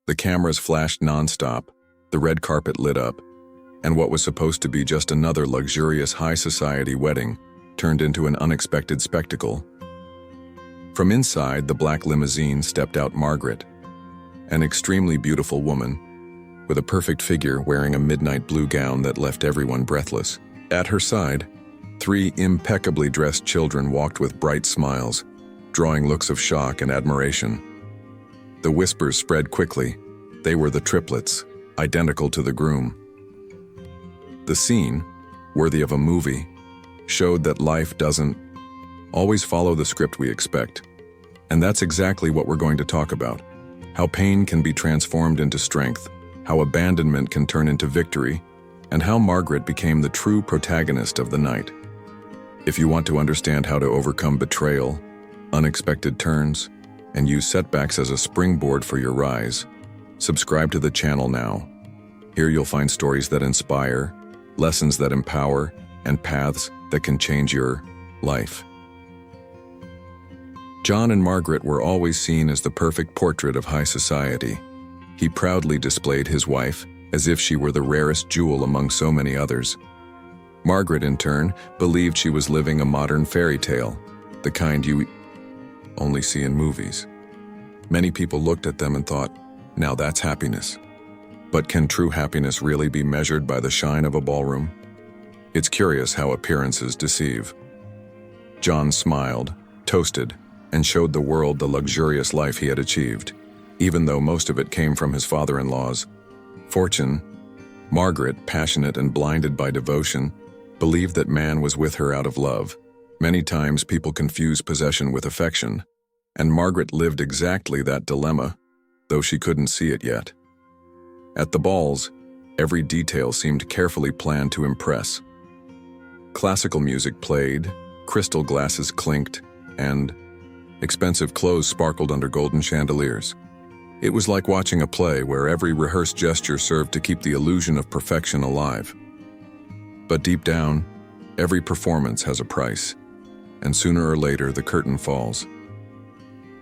The cameras flashed nonstop, the red carpet lit up, and what was supposed to be just another luxurious high society wedding turned into an unexpected spectacle. From inside the black limousine stepped out Margaret, an extremely beautiful woman, with a perfect figure wearing a midnight blue gown that left everyone breathless. At her side, 3 impeccably dressed children walked with bright smiles, drawing looks of shock and admiration. The whispers spread quickly. They were the triplets, identical to the groom. The scene, worthy of a movie, showed that life doesn't always follow the script we expect. And that's exactly what we're going to talk about. How pain can be transformed into strength, how abandonment can turn into victory, and how Margaret became the true protagonist of the night. If you want to understand how to overcome betrayal, unexpected turns, and use setbacks as a springboard for your rise, subscribe to the channel now. Here you'll find stories that inspire, lessons that empower, and paths that can change your life. John and Margaret were always seen as the perfect portrait of high society. He proudly displayed his wife as if she were the rarest jewel among so many others. Margaret, in turn, believed she was living a modern fairy tale, the kind you only see in movies. Many people looked at them and thought, now that's happiness. But can true happiness really be measured by the shine of a ballroom? It's curious how appearances deceive. John smiled, toasted, and showed the world the luxurious life he had achieved, even though most of it came from his father-in-law's fortune. Margaret, passionate and blinded by devotion, believed that man was with her out of love. Many times people confuse possession with affection, and Margaret lived exactly that dilemma, though she couldn't see it yet. At the balls, every detail seemed carefully planned to impress. Classical music played, crystal glasses clinked, and expensive clothes sparkled under golden chandeliers. It was like watching a play where every rehearsed gesture served to keep the illusion of perfection alive. But deep down, every performance has a price, and sooner or later the curtain falls.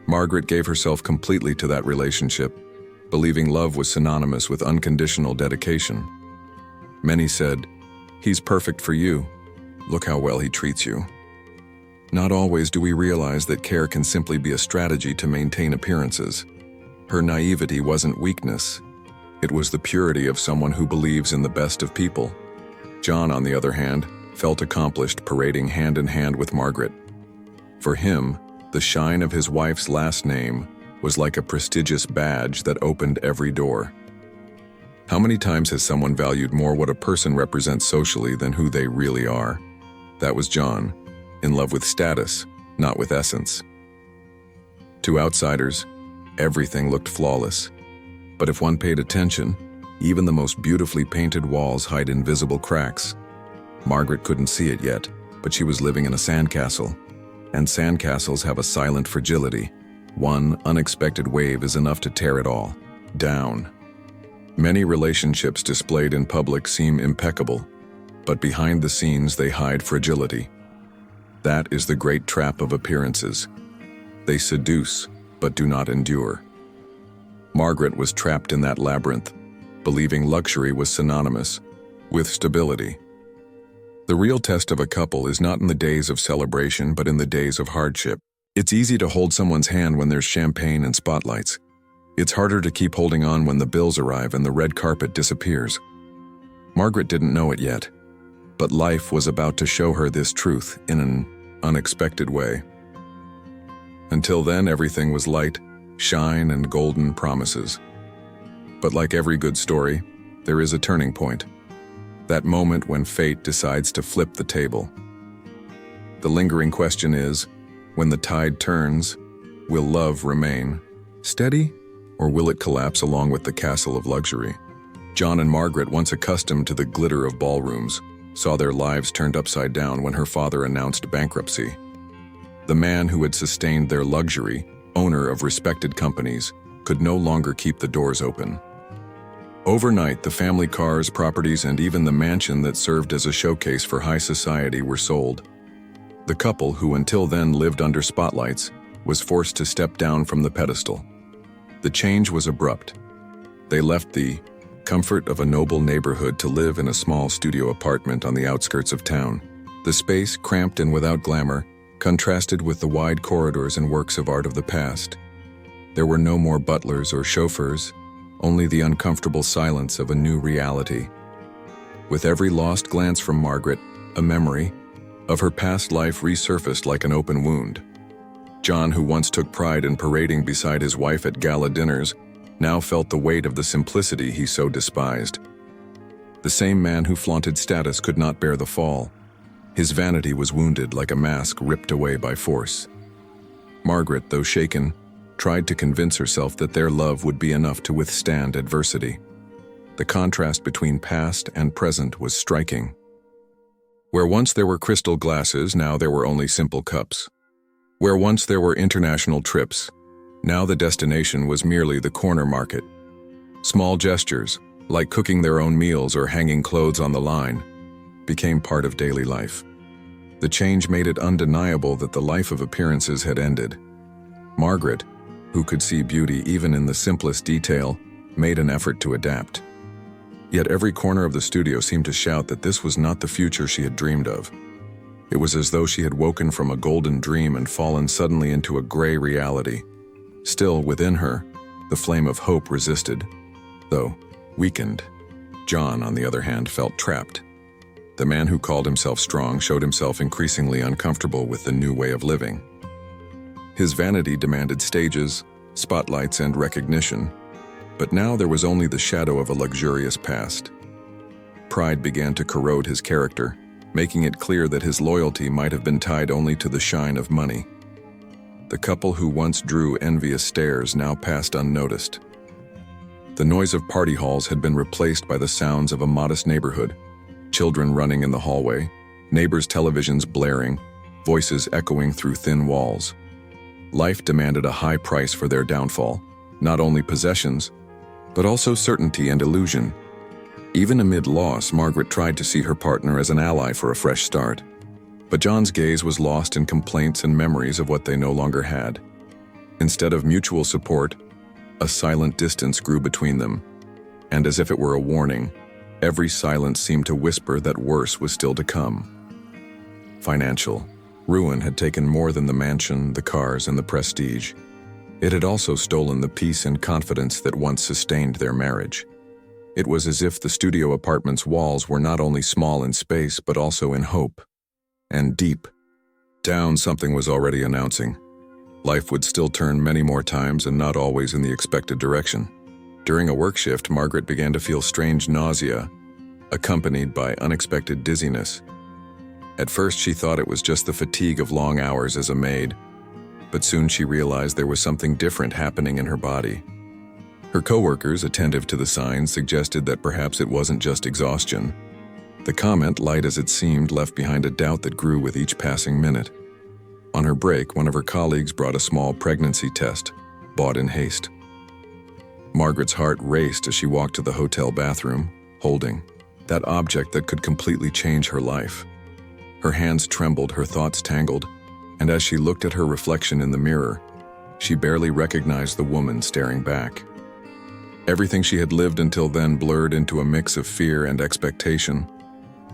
Margaret gave herself completely to that relationship, believing love was synonymous with unconditional dedication. Many said, "He's perfect for you. Look how well he treats you." Not always do we realize that care can simply be a strategy to maintain appearances. Her naivety wasn't weakness. It was the purity of someone who believes in the best of people. John, on the other hand, felt accomplished parading hand in hand with Margaret. For him, the shine of his wife's last name was like a prestigious badge that opened every door. How many times has someone valued more what a person represents socially than who they really are? That was John, in love with status, not with essence. To outsiders, everything looked flawless. But if one paid attention, even the most beautifully painted walls hide invisible cracks. Margaret couldn't see it yet, but she was living in a sandcastle. And sandcastles have a silent fragility. One unexpected wave is enough to tear it all down. Many relationships displayed in public seem impeccable, but behind the scenes they hide fragility. That is the great trap of appearances. They seduce, but do not endure. Margaret was trapped in that labyrinth, believing luxury was synonymous with stability. The real test of a couple is not in the days of celebration, but in the days of hardship. It's easy to hold someone's hand when there's champagne and spotlights. It's harder to keep holding on when the bills arrive and the red carpet disappears. Margaret didn't know it yet, but life was about to show her this truth in an unexpected way. Until then, everything was light, shine, and golden promises. But like every good story, there is a turning point. That moment when fate decides to flip the table. The lingering question is, when the tide turns, will love remain steady, or will it collapse along with the castle of luxury? John and Margaret, once accustomed to the glitter of ballrooms, saw their lives turned upside down when her father announced bankruptcy. The man who had sustained their luxury, owner of respected companies, could no longer keep the doors open. Overnight, the family cars, properties, and even the mansion that served as a showcase for high society were sold. The couple, who until then lived under spotlights, was forced to step down from the pedestal. The change was abrupt. They left the comfort of a noble neighborhood to live in a small studio apartment on the outskirts of town. The space, cramped and without glamour, contrasted with the wide corridors and works of art of the past. There were no more butlers or chauffeurs, only the uncomfortable silence of a new reality. With every lost glance from Margaret, a memory of her past life resurfaced like an open wound. John, who once took pride in parading beside his wife at gala dinners, now felt the weight of the simplicity he so despised. The same man who flaunted status could not bear the fall. His vanity was wounded like a mask ripped away by force. Margaret, though shaken, tried to convince herself that their love would be enough to withstand adversity. The contrast between past and present was striking. Where once there were crystal glasses, now there were only simple cups. Where once there were international trips, now the destination was merely the corner market. Small gestures, like cooking their own meals or hanging clothes on the line, became part of daily life. The change made it undeniable that the life of appearances had ended. Margaret, who could see beauty even in the simplest detail, made an effort to adapt. Yet every corner of the studio seemed to shout that this was not the future she had dreamed of. It was as though she had woken from a golden dream and fallen suddenly into a gray reality. Still, within her, the flame of hope resisted, though weakened. John, on the other hand, felt trapped. The man who called himself strong showed himself increasingly uncomfortable with the new way of living. His vanity demanded stages, spotlights, and recognition, but now there was only the shadow of a luxurious past. Pride began to corrode his character, making it clear that his loyalty might have been tied only to the shine of money. The couple who once drew envious stares now passed unnoticed. The noise of party halls had been replaced by the sounds of a modest neighborhood, children running in the hallway, neighbors' televisions blaring, voices echoing through thin walls. Life demanded a high price for their downfall, not only possessions, but also certainty and illusion. Even amid loss, Margaret tried to see her partner as an ally for a fresh start. But John's gaze was lost in complaints and memories of what they no longer had. Instead of mutual support, a silent distance grew between them, and as if it were a warning, every silence seemed to whisper that worse was still to come. Financial ruin had taken more than the mansion, the cars, and the prestige. It had also stolen the peace and confidence that once sustained their marriage. It was as if the studio apartment's walls were not only small in space but also in hope. And deep down, something was already announcing. Life would still turn many more times and not always in the expected direction. During a work shift, Margaret began to feel strange nausea, accompanied by unexpected dizziness. At first, she thought it was just the fatigue of long hours as a maid, but soon she realized there was something different happening in her body. Her coworkers, attentive to the signs, suggested that perhaps it wasn't just exhaustion. The comment, light as it seemed, left behind a doubt that grew with each passing minute. On her break, one of her colleagues brought a small pregnancy test, bought in haste. Margaret's heart raced as she walked to the hotel bathroom, holding that object that could completely change her life. Her hands trembled, her thoughts tangled, and as she looked at her reflection in the mirror, she barely recognized the woman staring back. Everything she had lived until then blurred into a mix of fear and expectation.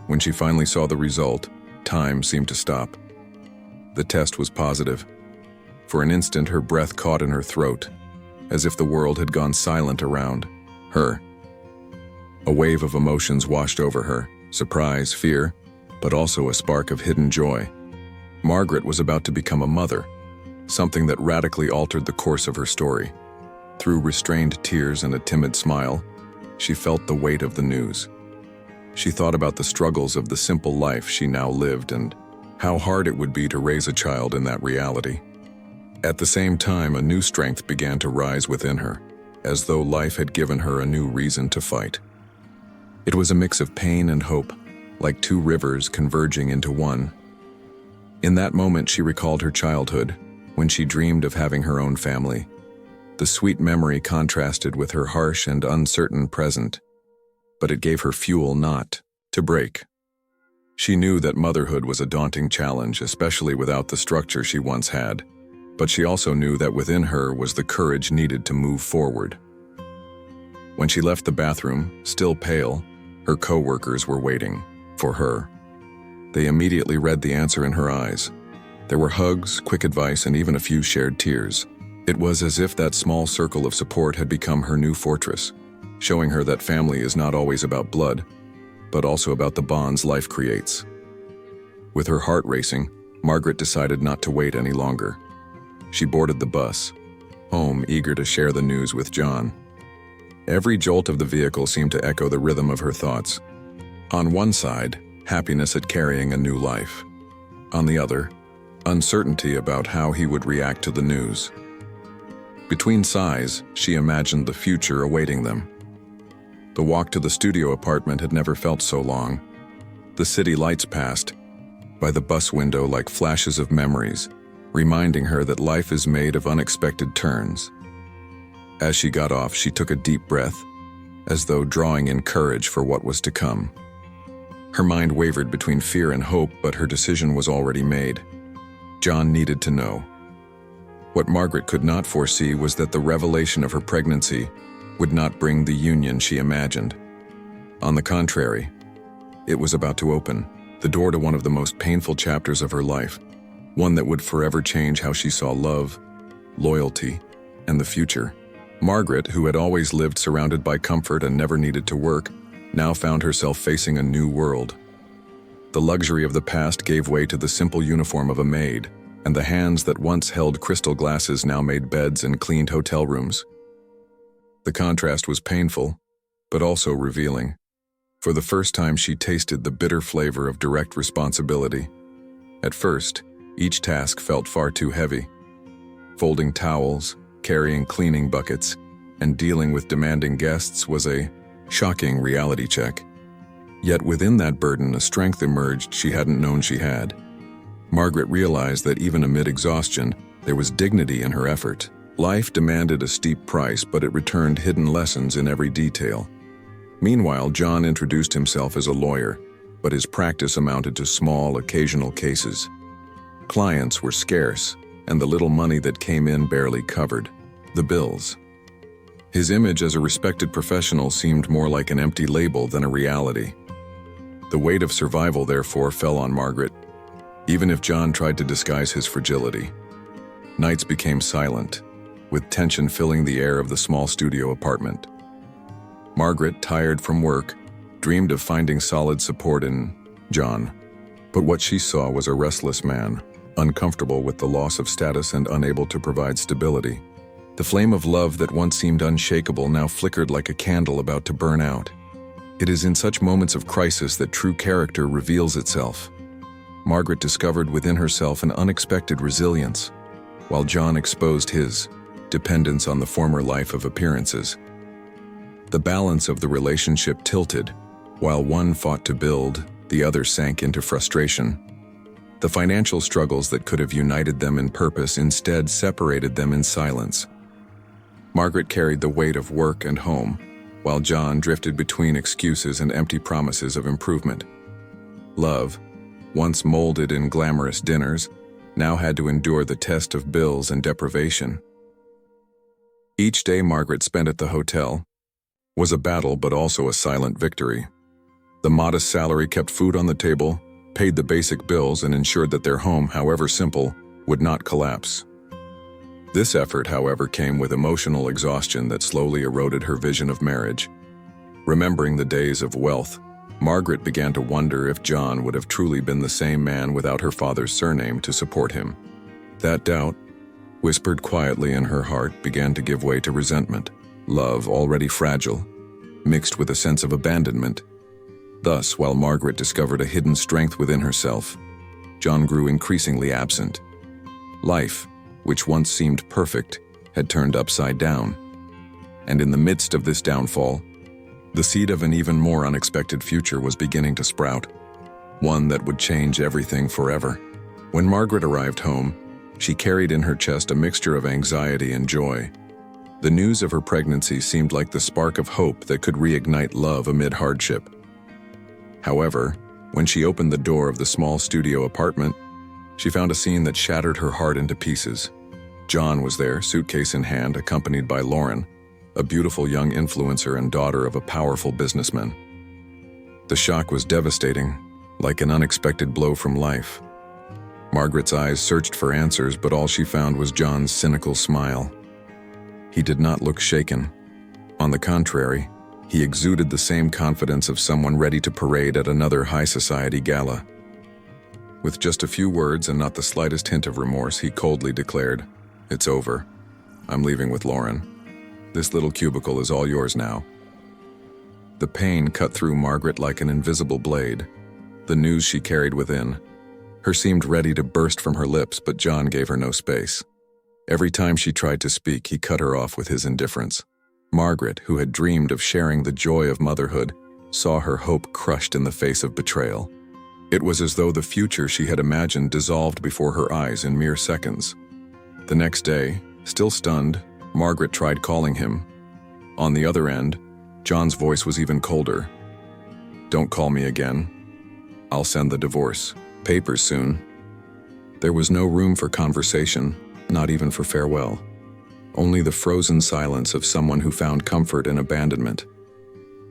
When she finally saw the result, time seemed to stop. The test was positive. For an instant, her breath caught in her throat, as if the world had gone silent around her. A wave of emotions washed over her, surprise, fear, but also a spark of hidden joy. Margaret was about to become a mother, something that radically altered the course of her story. Through restrained tears and a timid smile, she felt the weight of the news. She thought about the struggles of the simple life she now lived and how hard it would be to raise a child in that reality. At the same time, a new strength began to rise within her, as though life had given her a new reason to fight. It was a mix of pain and hope, like two rivers converging into one. In that moment, she recalled her childhood, when she dreamed of having her own family. The sweet memory contrasted with her harsh and uncertain present, but it gave her fuel not to break. She knew that motherhood was a daunting challenge, especially without the structure she once had, but she also knew that within her was the courage needed to move forward. When she left the bathroom, still pale, her co-workers were waiting for her. They immediately read the answer in her eyes. There were hugs, quick advice, and even a few shared tears. It was as if that small circle of support had become her new fortress, showing her that family is not always about blood, but also about the bonds life creates. With her heart racing, Margaret decided not to wait any longer. She boarded the bus, home eager to share the news with John. Every jolt of the vehicle seemed to echo the rhythm of her thoughts. On one side, happiness at carrying a new life. On the other, uncertainty about how he would react to the news. Between sighs, she imagined the future awaiting them. The walk to the studio apartment had never felt so long. The city lights passed by the bus window like flashes of memories, reminding her that life is made of unexpected turns. As she got off, she took a deep breath, as though drawing in courage for what was to come. Her mind wavered between fear and hope, but her decision was already made. John needed to know. What Margaret could not foresee was that the revelation of her pregnancy would not bring the union she imagined. On the contrary, it was about to open the door to one of the most painful chapters of her life, one that would forever change how she saw love, loyalty, and the future. Margaret, who had always lived surrounded by comfort and never needed to work, now found herself facing a new world. The luxury of the past gave way to the simple uniform of a maid, and the hands that once held crystal glasses now made beds and cleaned hotel rooms. The contrast was painful, but also revealing. For the first time, she tasted the bitter flavor of direct responsibility. At first, each task felt far too heavy. Folding towels, carrying cleaning buckets, and dealing with demanding guests was a shocking reality check. Yet within that burden, a strength emerged she hadn't known she had. Margaret realized that even amid exhaustion, there was dignity in her effort. Life demanded a steep price, but it returned hidden lessons in every detail. Meanwhile, John introduced himself as a lawyer, but his practice amounted to small, occasional cases. Clients were scarce, and the little money that came in barely covered the bills. His image as a respected professional seemed more like an empty label than a reality. The weight of survival, therefore, fell on Margaret, even if John tried to disguise his fragility. Nights became silent, with tension filling the air of the small studio apartment. Margaret, tired from work, dreamed of finding solid support in John. But what she saw was a restless man, uncomfortable with the loss of status and unable to provide stability. The flame of love that once seemed unshakable now flickered like a candle about to burn out. It is in such moments of crisis that true character reveals itself. Margaret discovered within herself an unexpected resilience, while John exposed his dependence on the former life of appearances. The balance of the relationship tilted. While one fought to build, the other sank into frustration. The financial struggles that could have united them in purpose instead separated them in silence. Margaret carried the weight of work and home, while John drifted between excuses and empty promises of improvement. Love, once molded in glamorous dinners, now had to endure the test of bills and deprivation. Each day Margaret spent at the hotel was a battle, but also a silent victory. The modest salary kept food on the table, paid the basic bills, and ensured that their home, however simple, would not collapse. This effort, however, came with emotional exhaustion that slowly eroded her vision of marriage. Remembering the days of wealth, Margaret began to wonder if John would have truly been the same man without her father's surname to support him. That doubt, whispered quietly in her heart, began to give way to resentment. Love, already fragile, mixed with a sense of abandonment. Thus, while Margaret discovered a hidden strength within herself, John grew increasingly absent. Life, which once seemed perfect, had turned upside down. And in the midst of this downfall, the seed of an even more unexpected future was beginning to sprout, one that would change everything forever. When Margaret arrived home, she carried in her chest a mixture of anxiety and joy. The news of her pregnancy seemed like the spark of hope that could reignite love amid hardship. However, when she opened the door of the small studio apartment, she found a scene that shattered her heart into pieces. John was there, suitcase in hand, accompanied by Lauren, a beautiful young influencer and daughter of a powerful businessman. The shock was devastating, like an unexpected blow from life. Margaret's eyes searched for answers, but all she found was John's cynical smile. He did not look shaken. On the contrary, he exuded the same confidence of someone ready to parade at another high society gala. With just a few words and not the slightest hint of remorse, he coldly declared, "It's over. I'm leaving with Lauren. This little cubicle is all yours now." The pain cut through Margaret like an invisible blade. The news she carried within her seemed ready to burst from her lips, but John gave her no space. Every time she tried to speak, he cut her off with his indifference. Margaret, who had dreamed of sharing the joy of motherhood, saw her hope crushed in the face of betrayal. It was as though the future she had imagined dissolved before her eyes in mere seconds. The next day, still stunned, Margaret tried calling him. On the other end, John's voice was even colder. "Don't call me again. I'll send the divorce papers soon." There was no room for conversation, not even for farewell. Only the frozen silence of someone who found comfort in abandonment.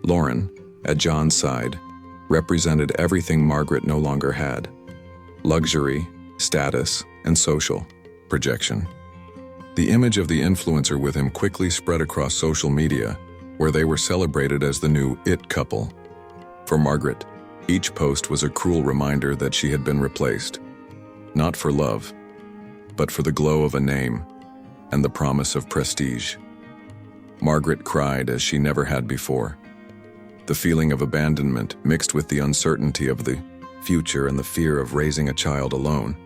Lauren, at John's side, represented everything Margaret no longer had: luxury, status, and social projection. The image of the influencer with him quickly spread across social media, where they were celebrated as the new it couple. For Margaret, each post was a cruel reminder that she had been replaced, not for love, but for the glow of a name and the promise of prestige. Margaret cried as she never had before. The feeling of abandonment mixed with the uncertainty of the future and the fear of raising a child alone.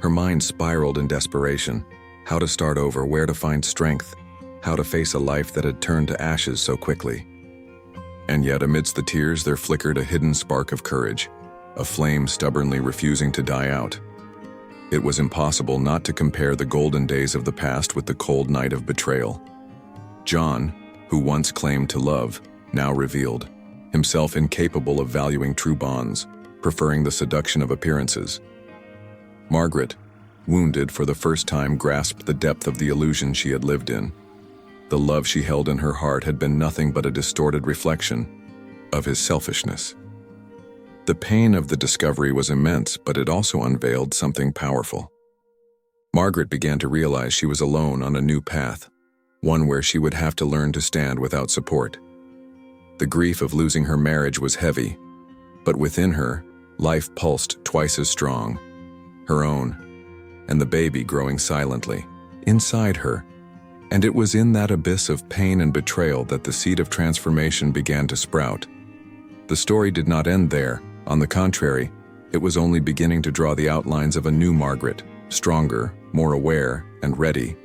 Her mind spiraled in desperation: how to start over, where to find strength, how to face a life that had turned to ashes so quickly. And yet, amidst the tears, there flickered a hidden spark of courage, a flame stubbornly refusing to die out. It was impossible not to compare the golden days of the past with the cold night of betrayal. John, who once claimed to love, now revealed himself incapable of valuing true bonds, preferring the seduction of appearances. Margaret, wounded for the first time, grasped the depth of the illusion she had lived in. The love she held in her heart had been nothing but a distorted reflection of his selfishness. The pain of the discovery was immense, but it also unveiled something powerful. Margaret began to realize she was alone on a new path, one where she would have to learn to stand without support. The grief of losing her marriage was heavy, but within her, life pulsed twice as strong. Her own, and the baby growing silently inside her. And it was in that abyss of pain and betrayal that the seed of transformation began to sprout. The story did not end there. On the contrary, it was only beginning to draw the outlines of a new Margaret, stronger, more aware, and ready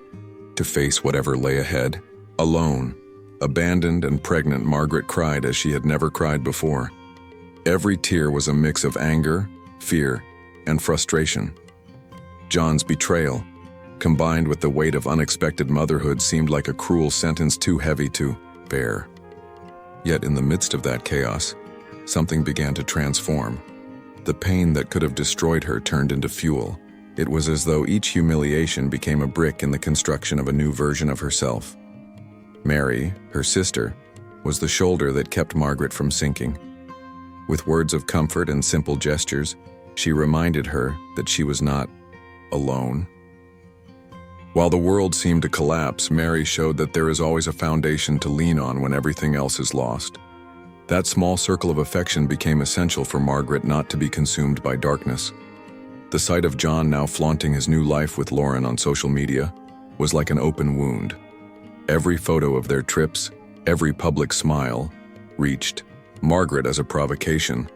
to face whatever lay ahead. Alone, abandoned and pregnant, Margaret cried as she had never cried before. Every tear was a mix of anger, fear, and frustration. John's betrayal, combined with the weight of unexpected motherhood, seemed like a cruel sentence too heavy to bear. Yet in the midst of that chaos, something began to transform. The pain that could have destroyed her turned into fuel. It was as though each humiliation became a brick in the construction of a new version of herself. Mary, her sister, was the shoulder that kept Margaret from sinking. With words of comfort and simple gestures, she reminded her that she was not alone. While the world seemed to collapse, Mary showed that there is always a foundation to lean on when everything else is lost. That small circle of affection became essential for Margaret not to be consumed by darkness. The sight of John now flaunting his new life with Lauren on social media was like an open wound. Every photo of their trips, every public smile, reached Margaret as a provocation.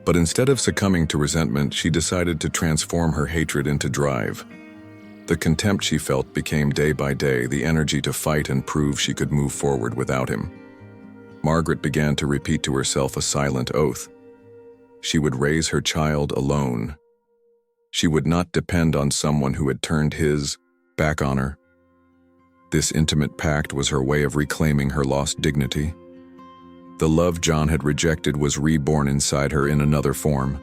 But instead of succumbing to resentment, she decided to transform her hatred into drive. The contempt she felt became day by day the energy to fight and prove she could move forward without him. Margaret began to repeat to herself a silent oath. She would raise her child alone. She would not depend on someone who had turned his back on her. This intimate pact was her way of reclaiming her lost dignity. The love John had rejected was reborn inside her in another form.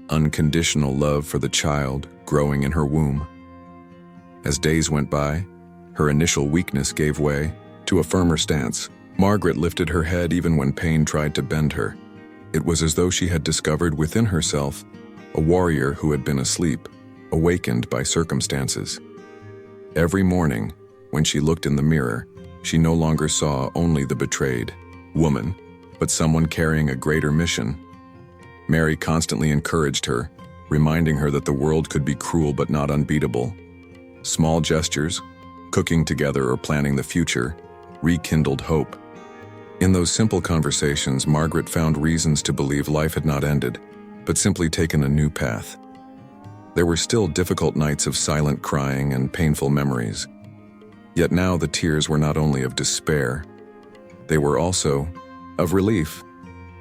Unconditional love for the child growing in her womb. As days went by, her initial weakness gave way to a firmer stance. Margaret lifted her head even when pain tried to bend her. It was as though she had discovered within herself a warrior who had been asleep, awakened by circumstances. Every morning, when she looked in the mirror, she no longer saw only the betrayed woman, but someone carrying a greater mission. Mary constantly encouraged her, reminding her that the world could be cruel but not unbeatable. Small gestures, cooking together or planning the future, rekindled hope. In those simple conversations, Margaret found reasons to believe life had not ended, but simply taken a new path. There were still difficult nights of silent crying and painful memories. Yet now the tears were not only of despair, they were also of relief,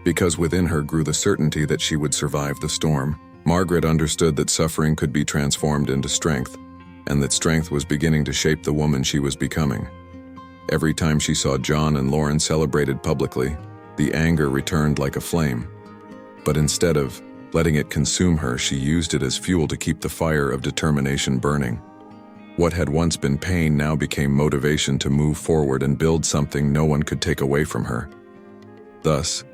because within her grew the certainty that she would survive the storm. Margaret understood that suffering could be transformed into strength, and that strength was beginning to shape the woman she was becoming. Every time she saw John and Lauren celebrated publicly, the anger returned like a flame. But instead of letting it consume her, she used it as fuel to keep the fire of determination burning. What had once been pain now became motivation to move forward and build something no one could take away from her. Thus,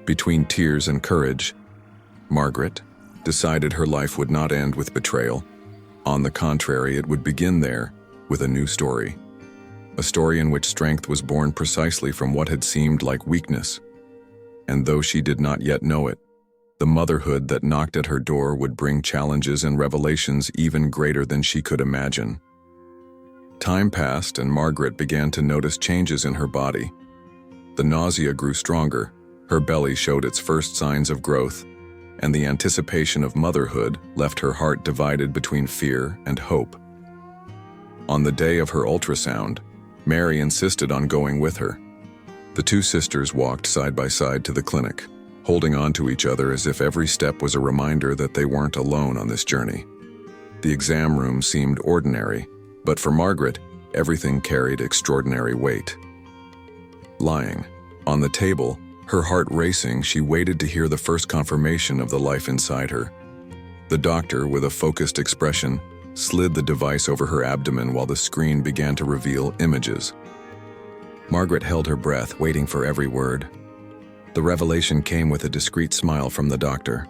between tears and courage, Margaret decided her life would not end with betrayal. On the contrary, it would begin there with a new story. A story in which strength was born precisely from what had seemed like weakness. And though she did not yet know it, the motherhood that knocked at her door would bring challenges and revelations even greater than she could imagine. Time passed and Margaret began to notice changes in her body. The nausea grew stronger, her belly showed its first signs of growth, and the anticipation of motherhood left her heart divided between fear and hope. On the day of her ultrasound, Mary insisted on going with her. The two sisters walked side by side to the clinic, holding on to each other as if every step was a reminder that they weren't alone on this journey. The exam room seemed ordinary, but for Margaret, everything carried extraordinary weight. Lying on the table, her heart racing, she waited to hear the first confirmation of the life inside her. The doctor, with a focused expression, slid the device over her abdomen while the screen began to reveal images. Margaret held her breath, waiting for every word. The revelation came with a discreet smile from the doctor.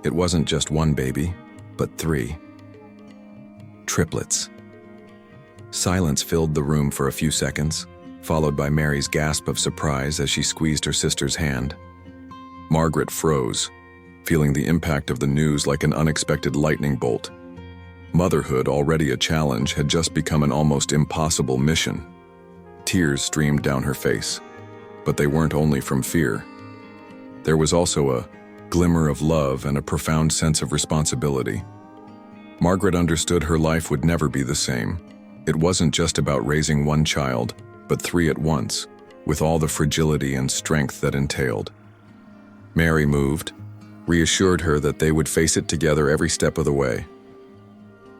It wasn't just one baby, but 3. Triplets. Silence filled the room for a few seconds, followed by Mary's gasp of surprise as she squeezed her sister's hand. Margaret froze, feeling the impact of the news like an unexpected lightning bolt. Motherhood, already a challenge, had just become an almost impossible mission. Tears streamed down her face, but they weren't only from fear. There was also a glimmer of love and a profound sense of responsibility. Margaret understood her life would never be the same. It wasn't just about raising one child, but 3 at once, with all the fragility and strength that entailed. Mary moved, reassured her that they would face it together every step of the way.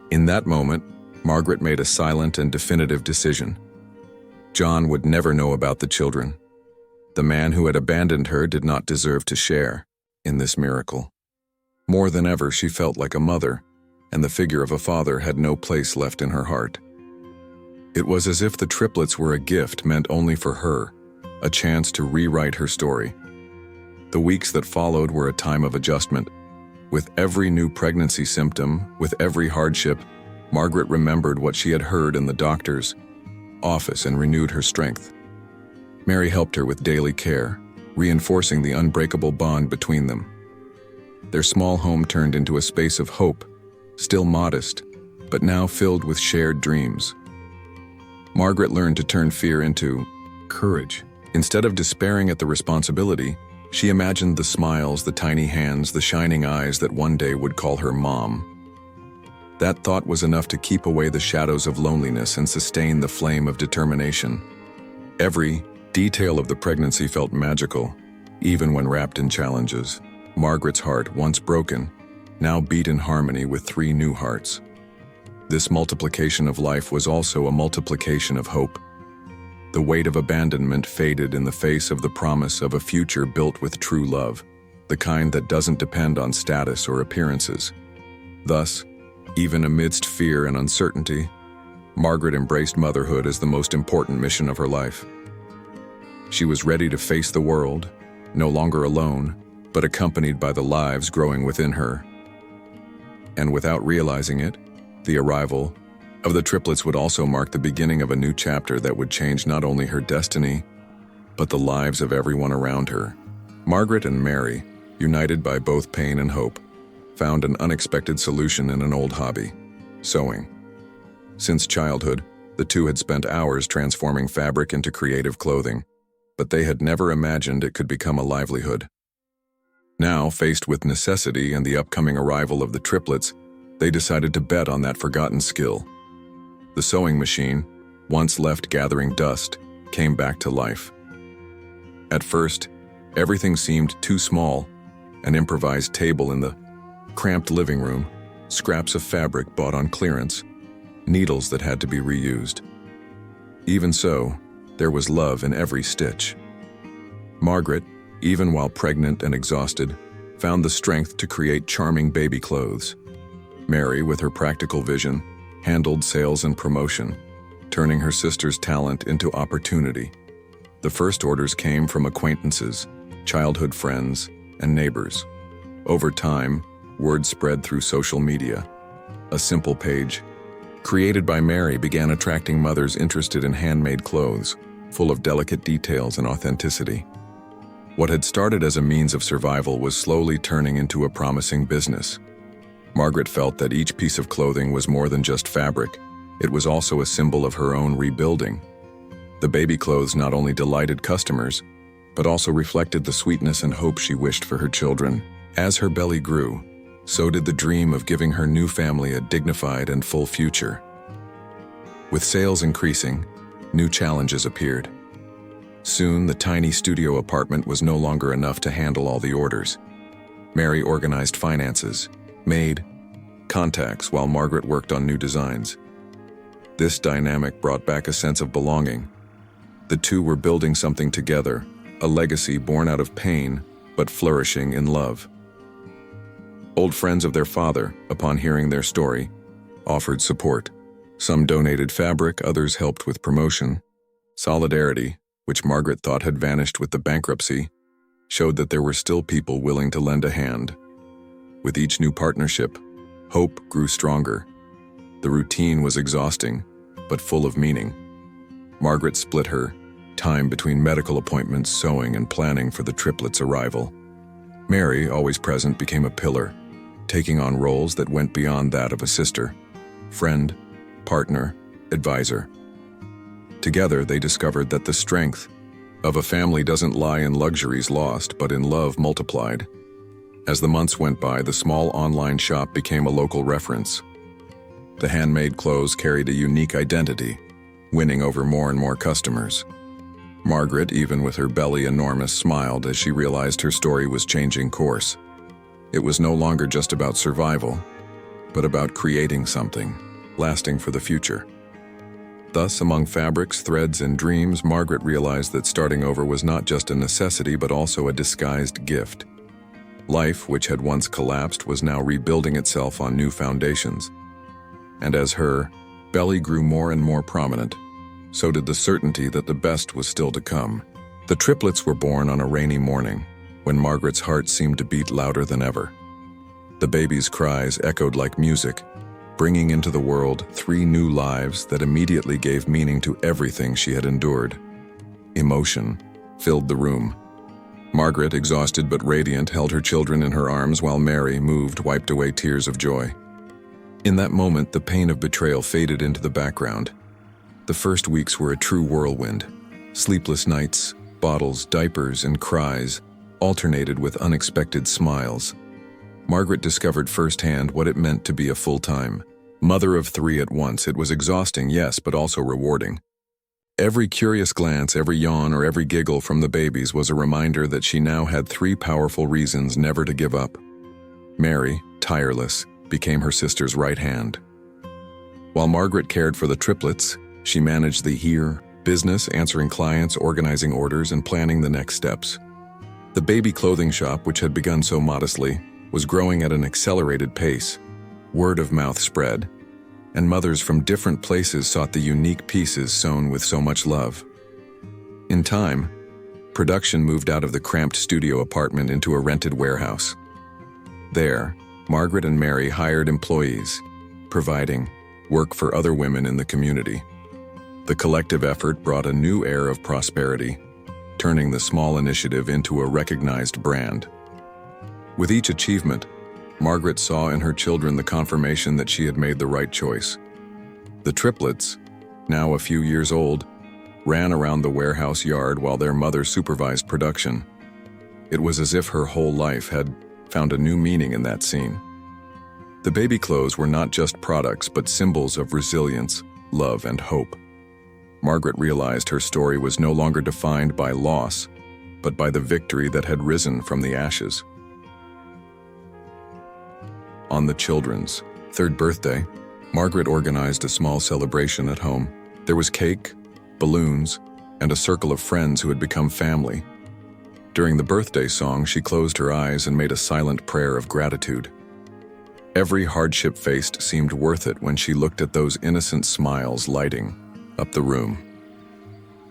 In that moment, Margaret made a silent and definitive decision. John would never know about the children. The man who had abandoned her did not deserve to share in this miracle. More than ever, she felt like a mother, and the figure of a father had no place left in her heart. It was as if the triplets were a gift meant only for her, a chance to rewrite her story. The weeks that followed were a time of adjustment. With every new pregnancy symptom, with every hardship, Margaret remembered what she had heard in the doctor's office and renewed her strength. Mary helped her with daily care, reinforcing the unbreakable bond between them. Their small home turned into a space of hope, still modest, but now filled with shared dreams. Margaret learned to turn fear into courage. Instead of despairing at the responsibility, she imagined the smiles, the tiny hands, the shining eyes that one day would call her mom. That thought was enough to keep away the shadows of loneliness and sustain the flame of determination. Every detail of the pregnancy felt magical, even when wrapped in challenges. Margaret's heart, once broken, now beat in harmony with 3 new hearts. This multiplication of life was also a multiplication of hope. The weight of abandonment faded in the face of the promise of a future built with true love, the kind that doesn't depend on status or appearances. Thus, even amidst fear and uncertainty, Margaret embraced motherhood as the most important mission of her life. She was ready to face the world, no longer alone, but accompanied by the lives growing within her. And without realizing it, the arrival of the triplets would also mark the beginning of a new chapter that would change not only her destiny, but the lives of everyone around her. Margaret and Mary, united by both pain and hope, found an unexpected solution in an old hobby: sewing. Since childhood, the two had spent hours transforming fabric into creative clothing, but they had never imagined it could become a livelihood. Now, faced with necessity and the upcoming arrival of the triplets, they decided to bet on that forgotten skill. The sewing machine, once left gathering dust, came back to life. At first, everything seemed too small: an improvised table in the cramped living room, scraps of fabric bought on clearance, needles that had to be reused. Even so, there was love in every stitch. Margaret, even while pregnant and exhausted, found the strength to create charming baby clothes. Mary, with her practical vision, handled sales and promotion, turning her sister's talent into opportunity. The first orders came from acquaintances, childhood friends, and neighbors. Over time, word spread through social media. A simple page created by Mary began attracting mothers interested in handmade clothes, full of delicate details and authenticity. What had started as a means of survival was slowly turning into a promising business. Margaret felt that each piece of clothing was more than just fabric. It was also a symbol of her own rebuilding. The baby clothes not only delighted customers, but also reflected the sweetness and hope she wished for her children. As her belly grew, so did the dream of giving her new family a dignified and full future. With sales increasing, new challenges appeared. Soon, the tiny studio apartment was no longer enough to handle all the orders. Mary organized finances, made contacts, while Margaret worked on new designs. This dynamic brought back a sense of belonging. The two were building something together, a legacy born out of pain, but flourishing in love. Old friends of their father, upon hearing their story, offered support. Some donated fabric, others helped with promotion. Solidarity, which Margaret thought had vanished with the bankruptcy, showed that there were still people willing to lend a hand. With each new partnership, hope grew stronger. The routine was exhausting, but full of meaning. Margaret split her time between medical appointments, sewing, and planning for the triplets' arrival. Mary, always present, became a pillar, taking on roles that went beyond that of a sister, friend, partner, advisor. Together, they discovered that the strength of a family doesn't lie in luxuries lost, but in love multiplied. As the months went by, the small online shop became a local reference. The handmade clothes carried a unique identity, winning over more and more customers. Margaret, even with her belly enormous, smiled as she realized her story was changing course. It was no longer just about survival, but about creating something lasting for the future. Thus, among fabrics, threads, and dreams, Margaret realized that starting over was not just a necessity, but also a disguised gift. Life, which had once collapsed, was now rebuilding itself on new foundations. And as her belly grew more and more prominent, so did the certainty that the best was still to come. The triplets were born on a rainy morning, when Margaret's heart seemed to beat louder than ever. The baby's cries echoed like music, bringing into the world 3 new lives that immediately gave meaning to everything she had endured. Emotion filled the room. Margaret, exhausted but radiant, held her children in her arms while Mary, moved, wiped away tears of joy. In that moment, the pain of betrayal faded into the background. The first weeks were a true whirlwind. Sleepless nights, bottles, diapers, and cries alternated with unexpected smiles. Margaret discovered firsthand what it meant to be a full-time mother of 3 at once. It was exhausting, yes, but also rewarding. Every curious glance, every yawn, or every giggle from the babies was a reminder that she now had 3 powerful reasons never to give up. Mary, tireless, became her sister's right hand. While Margaret cared for the triplets, she managed the business, answering clients, organizing orders, and planning the next steps. The baby clothing shop, which had begun so modestly, was growing at an accelerated pace. Word of mouth spread, and mothers from different places sought the unique pieces sewn with so much love. In time, production moved out of the cramped studio apartment into a rented warehouse. There, Margaret and Mary hired employees, providing work for other women in the community. The collective effort brought a new air of prosperity, turning the small initiative into a recognized brand. With each achievement, Margaret saw in her children the confirmation that she had made the right choice. The triplets, now a few years old, ran around the warehouse yard while their mother supervised production. It was as if her whole life had found a new meaning in that scene. The baby clothes were not just products but symbols of resilience, love, and hope. Margaret realized her story was no longer defined by loss, but by the victory that had risen from the ashes. On the children's third birthday, Margaret organized a small celebration at home. There was cake, balloons, and a circle of friends who had become family. During the birthday song, she closed her eyes and made a silent prayer of gratitude. Every hardship faced seemed worth it when she looked at those innocent smiles lighting up the room.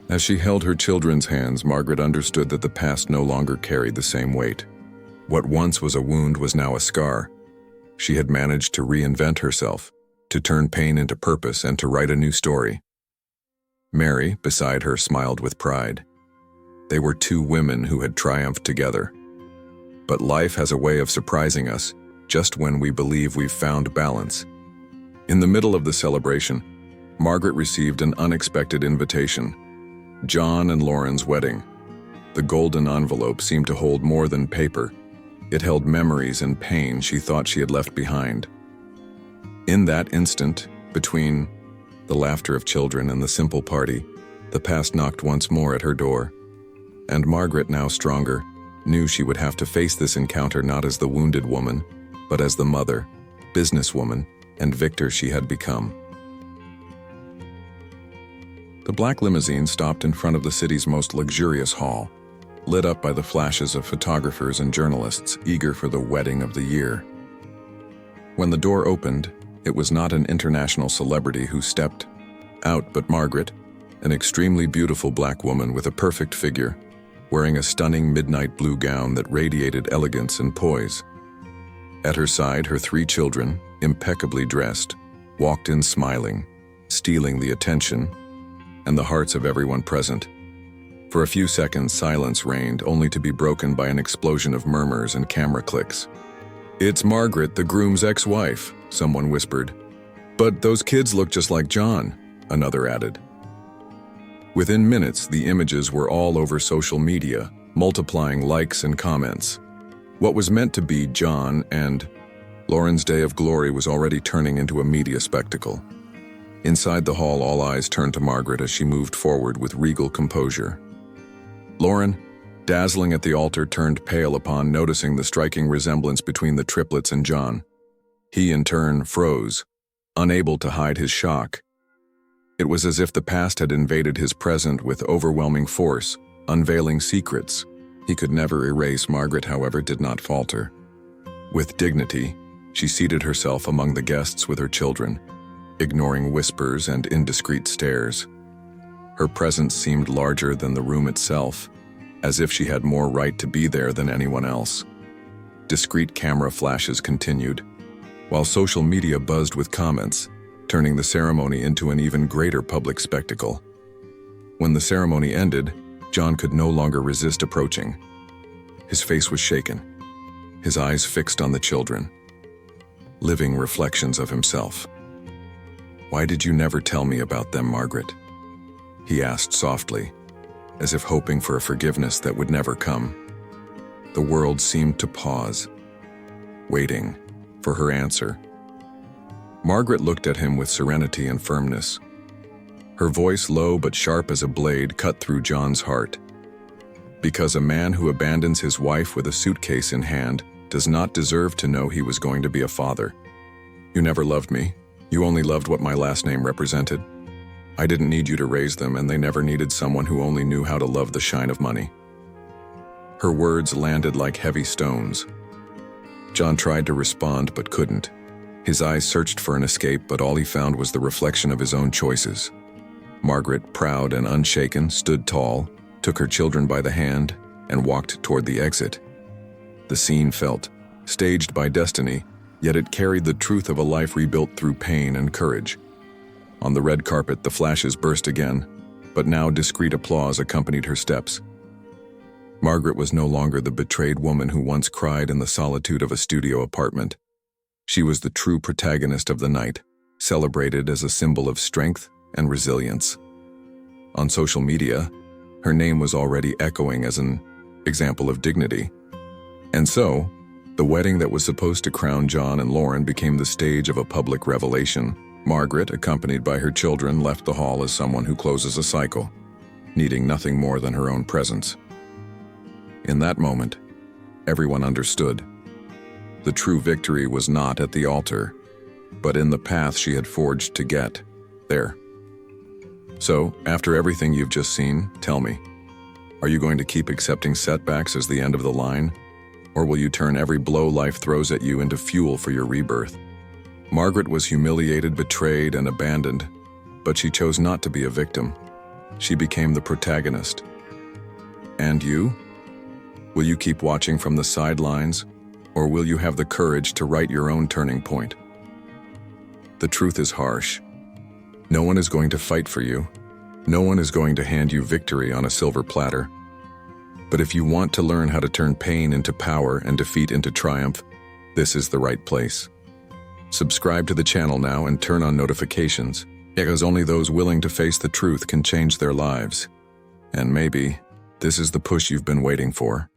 As she held her children's hands, Margaret understood that the past no longer carried the same weight. What once was a wound was now a scar. She had managed to reinvent herself, to turn pain into purpose, and to write a new story. Mary, beside her, smiled with pride. They were two women who had triumphed together. But life has a way of surprising us, just when we believe we've found balance. In the middle of the celebration, Margaret received an unexpected invitation: John and Lauren's wedding. The golden envelope seemed to hold more than paper. It held memories and pain she thought she had left behind. In that instant, between the laughter of children and the simple party, the past knocked once more at her door. And Margaret, now stronger, knew she would have to face this encounter not as the wounded woman, but as the mother, businesswoman, and victor she had become. The black limousine stopped in front of the city's most luxurious hall, lit up by the flashes of photographers and journalists eager for the wedding of the year. When the door opened, it was not an international celebrity who stepped out, but Margaret, an extremely beautiful black woman with a perfect figure, wearing a stunning midnight blue gown that radiated elegance and poise. At her side, her three children, impeccably dressed, walked in smiling, stealing the attention and the hearts of everyone present. For a few seconds, silence reigned, only to be broken by an explosion of murmurs and camera clicks. "It's Margaret, the groom's ex-wife," someone whispered. "But those kids look just like John," another added. Within minutes, the images were all over social media, multiplying likes and comments. What was meant to be John and Lauren's day of glory was already turning into a media spectacle. Inside the hall, all eyes turned to Margaret as she moved forward with regal composure. Lauren, dazzling at the altar, turned pale upon noticing the striking resemblance between the triplets and John. He, in turn, froze, unable to hide his shock. It was as if the past had invaded his present with overwhelming force, unveiling secrets he could never erase. Margaret, however, did not falter. With dignity, she seated herself among the guests with her children, ignoring whispers and indiscreet stares. Her presence seemed larger than the room itself, as if she had more right to be there than anyone else. Discreet camera flashes continued, while social media buzzed with comments, turning the ceremony into an even greater public spectacle. When the ceremony ended, John could no longer resist approaching. His face was shaken, his eyes fixed on the children, living reflections of himself. "Why did you never tell me about them, Margaret?" he asked softly, as if hoping for a forgiveness that would never come. The world seemed to pause, waiting for her answer. Margaret looked at him with serenity and firmness. Her voice, low but sharp as a blade, cut through John's heart. "Because a man who abandons his wife with a suitcase in hand does not deserve to know he was going to be a father. You never loved me. You only loved what my last name represented. I didn't need you to raise them, and they never needed someone who only knew how to love the shine of money." Her words landed like heavy stones. John tried to respond but couldn't. His eyes searched for an escape, but all he found was the reflection of his own choices. Margaret, proud and unshaken, stood tall, took her children by the hand, and walked toward the exit. The scene felt staged by destiny, yet it carried the truth of a life rebuilt through pain and courage. On the red carpet, the flashes burst again, but now discreet applause accompanied her steps. Margaret was no longer the betrayed woman who once cried in the solitude of a studio apartment. She was the true protagonist of the night, celebrated as a symbol of strength and resilience. On social media, her name was already echoing as an example of dignity. And so, the wedding that was supposed to crown John and Lauren became the stage of a public revelation. Margaret, accompanied by her children, left the hall as someone who closes a cycle, needing nothing more than her own presence. In that moment, everyone understood. The true victory was not at the altar, but in the path she had forged to get there. So, after everything you've just seen, tell me, are you going to keep accepting setbacks as the end of the line? Or will you turn every blow life throws at you into fuel for your rebirth? Margaret was humiliated, betrayed, and abandoned, but she chose not to be a victim. She became the protagonist. And you? Will you keep watching from the sidelines, or will you have the courage to write your own turning point? The truth is harsh. No one is going to fight for you. No one is going to hand you victory on a silver platter. But if you want to learn how to turn pain into power and defeat into triumph, this is the right place. Subscribe to the channel now and turn on notifications, because only those willing to face the truth can change their lives. And maybe this is the push you've been waiting for.